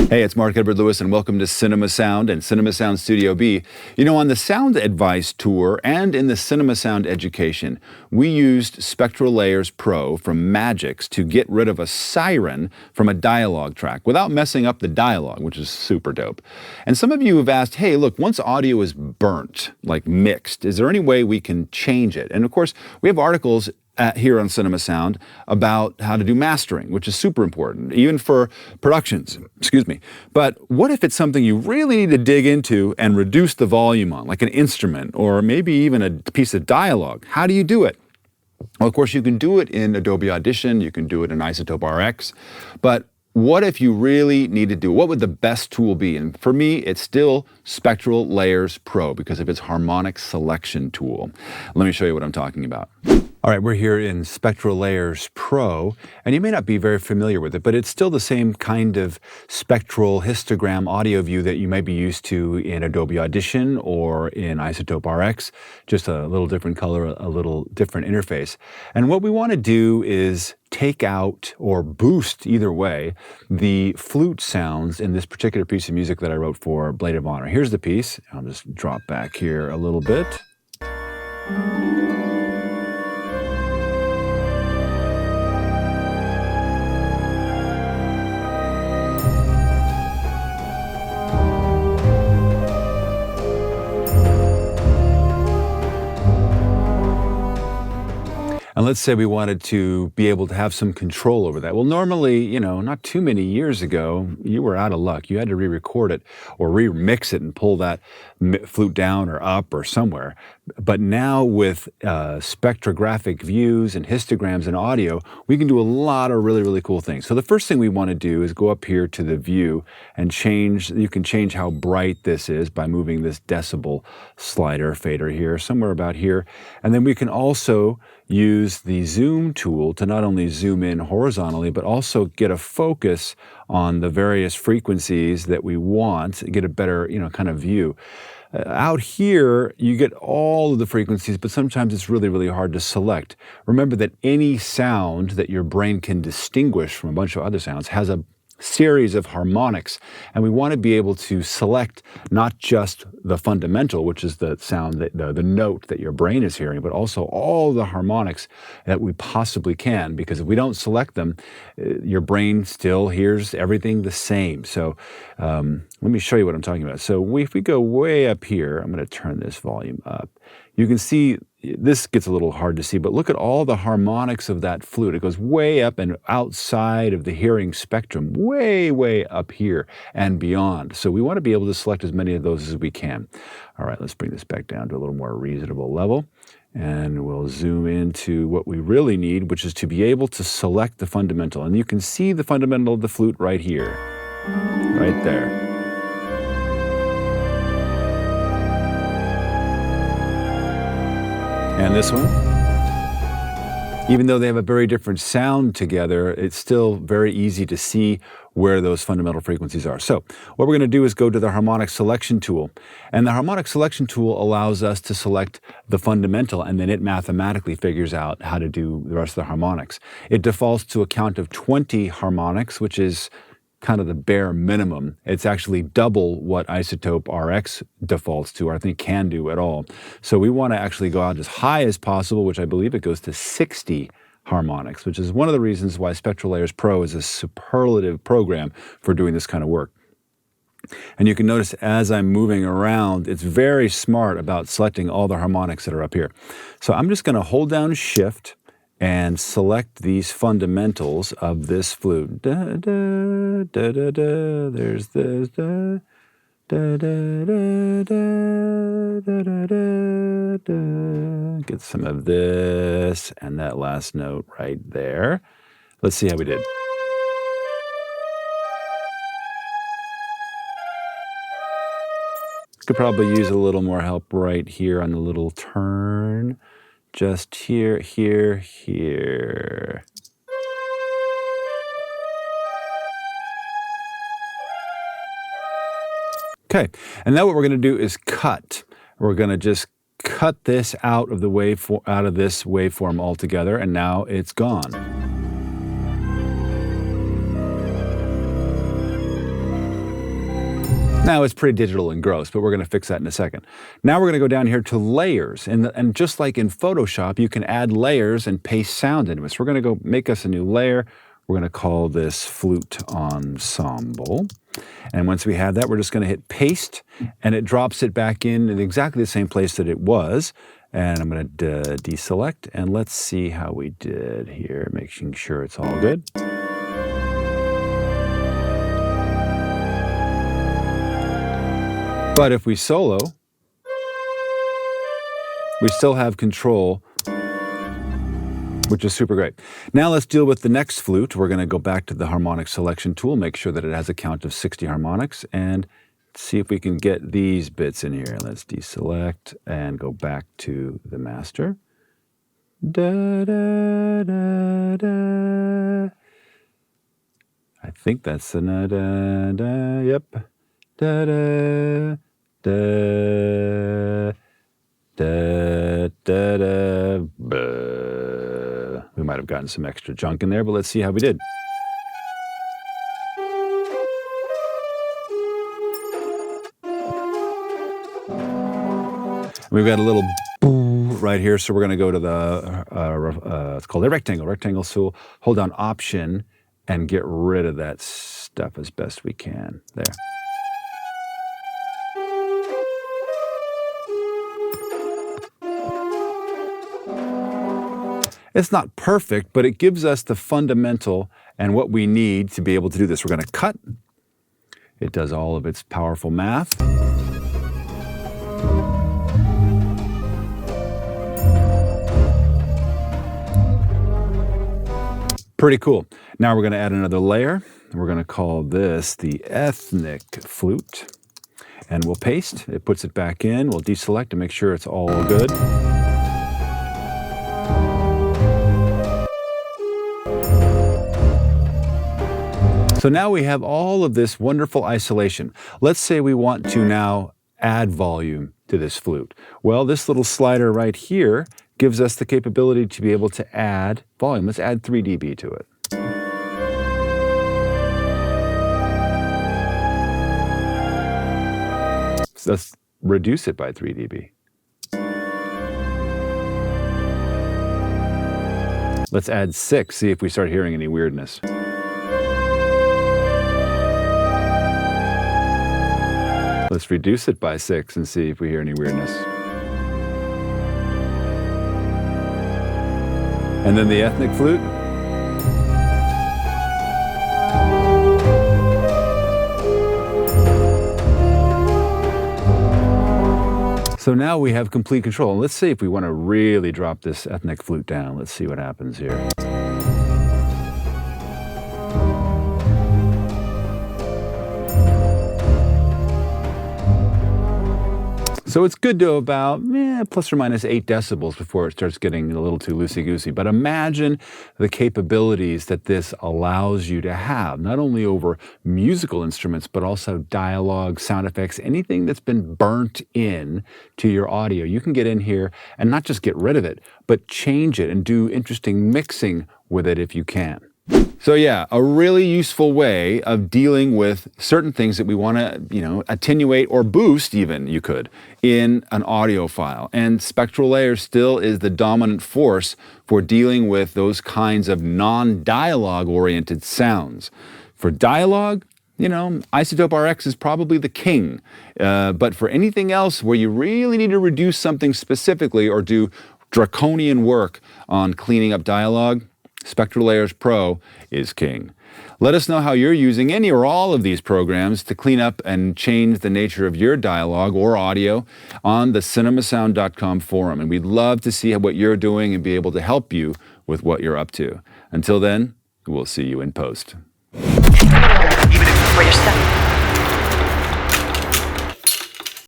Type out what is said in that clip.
Hey, it's Mark Edward Lewis, and welcome to Cinema Sound and Cinema Sound Studio B. You know, on the Sound Advice Tour and in the Cinema Sound Education, we used Spectral Layers Pro from Magix to get rid of a siren from a dialogue track without messing up the dialogue, which is super dope. And some of you have asked, hey, look, once audio is burnt, like mixed, is there any way we can change it? And of course, we have articles here on Cinema Sound about how to do mastering, which is super important, even for productions, excuse me. But what if it's something you really need to dig into and reduce the volume on, like an instrument or maybe even a piece of dialogue? How do you do it? Well, of course, you can do it in Adobe Audition, you can do it in Isotope RX, but what if you really need to do it? What would the best tool be? And for me, it's still Spectral Layers Pro because of its harmonics selection tool. Let me show you what I'm talking about. All right, we're here in Spectral Layers Pro, and you may not be very familiar with it, but it's still the same kind of spectral histogram audio view that you may be used to in Adobe Audition or in Isotope RX, just a little different color, a little different interface. And what we want to do is take out or boost, either way, the flute sounds in this particular piece of music that I wrote for Blade of Honor. Here's the piece. I'll just drop back here a little bit. And let's say we wanted to be able to have some control over that. Well, normally, you know, not too many years ago, you were out of luck. You had to re-record it or remix it and pull that flute down or up or somewhere. But now with spectrographic views and histograms and audio, we can do a lot of really, really cool things. So the first thing we want to do is go up here to the view and change. You can change how bright this is by moving this decibel slider fader here, somewhere about here. And then we can also use the zoom tool to not only zoom in horizontally, but also get a focus on the various frequencies that we want, get a better, kind of view. Out here, you get all of the frequencies, but sometimes it's really, really hard to select. Remember that any sound that your brain can distinguish from a bunch of other sounds has a series of harmonics, and we want to be able to select not just the fundamental, which is the sound, the note that your brain is hearing, but also all the harmonics that we possibly can, because if we don't select them, your brain still hears everything the same. So let me show you what I'm talking about. So if we go way up here, I'm going to turn this volume up. You can see this gets a little hard to see, but look at all the harmonics of that flute. It goes way up and outside of the hearing spectrum, way, way up here and beyond. So we want to be able to select as many of those as we can. All right, let's bring this back down to a little more reasonable level. And we'll zoom into what we really need, which is to be able to select the fundamental. And you can see the fundamental of the flute right here, right there. And this one, even though they have a very different sound together, it's still very easy to see where those fundamental frequencies are. So what we're going to do is go to the harmonic selection tool. And the harmonic selection tool allows us to select the fundamental, and then it mathematically figures out how to do the rest of the harmonics. It defaults to a count of 20 harmonics, which is kind of the bare minimum. It's actually double what Isotope RX defaults to, or I think can do at all. So we want to actually go out as high as possible, which I believe it goes to 60 harmonics, which is one of the reasons why Spectral Layers Pro is a superlative program for doing this kind of work. And you can notice as I'm moving around, it's very smart about selecting all the harmonics that are up here. So I'm just going to hold down Shift and select these fundamentals of this flute. Da, da, da, da, da. There's this. Da, da, da, da, da, da, da, da. Get some of this and that last note right there. Let's see how we did. Could probably use a little more help right here on the little turn. Just here, here, here. Okay, and now what we're going to do is cut. We're going to just cut this out of the this waveform altogether, and now it's gone. Now it's pretty digital and gross, but we're going to fix that in a second. Now we're going to go down here to layers. And just like in Photoshop, you can add layers and paste sound into it. So we're going to go make us a new layer. We're going to call this Flute Ensemble. And once we have that, we're just going to hit paste, and it drops it back in exactly the same place that it was. And I'm going to deselect, and let's see how we did here, making sure it's all good. But if we solo, we still have control, which is super great. Now let's deal with the next flute. We're going to go back to the harmonic selection tool, make sure that it has a count of 60 harmonics, and see if we can get these bits in here. Let's deselect and go back to the master. Da, da, da, da. I think that's the da, da, da, yep. Da, da. Da, da, da, da, buh. We might have gotten some extra junk in there, but let's see how we did. We've got a little right here, so we're going to go to the, it's called a rectangle tool. Hold down Option and get rid of that stuff as best we can. There. It's not perfect, but it gives us the fundamental and what we need to be able to do this. We're going to cut. It does all of its powerful math. Pretty cool. Now we're going to add another layer. We're going to call this the ethnic flute. And we'll paste. It puts it back in. We'll deselect to make sure it's all good. So now we have all of this wonderful isolation. Let's say we want to now add volume to this flute. Well, this little slider right here gives us the capability to be able to add volume. Let's add 3 dB to it. So let's reduce it by 3 dB. Let's add 6, see if we start hearing any weirdness. Let's reduce it by 6 and see if we hear any weirdness. And then the ethnic flute. So now we have complete control. And let's see if we want to really drop this ethnic flute down. Let's see what happens here. So it's good to about plus or minus 8 decibels before it starts getting a little too loosey-goosey. But imagine the capabilities that this allows you to have, not only over musical instruments, but also dialogue, sound effects, anything that's been burnt in to your audio. You can get in here and not just get rid of it, but change it and do interesting mixing with it if you can. So yeah, a really useful way of dealing with certain things that we want to, attenuate or boost even, you could, in an audio file. And Spectral Layers still is the dominant force for dealing with those kinds of non-dialogue oriented sounds. For dialogue, Isotope RX is probably the king. But for anything else where you really need to reduce something specifically or do draconian work on cleaning up dialogue, Spectral Layers Pro is king. Let us know how you're using any or all of these programs to clean up and change the nature of your dialogue or audio on the cinemasound.com forum. And we'd love to see what you're doing and be able to help you with what you're up to. Until then, we'll see you in post. Even if where you're stuck.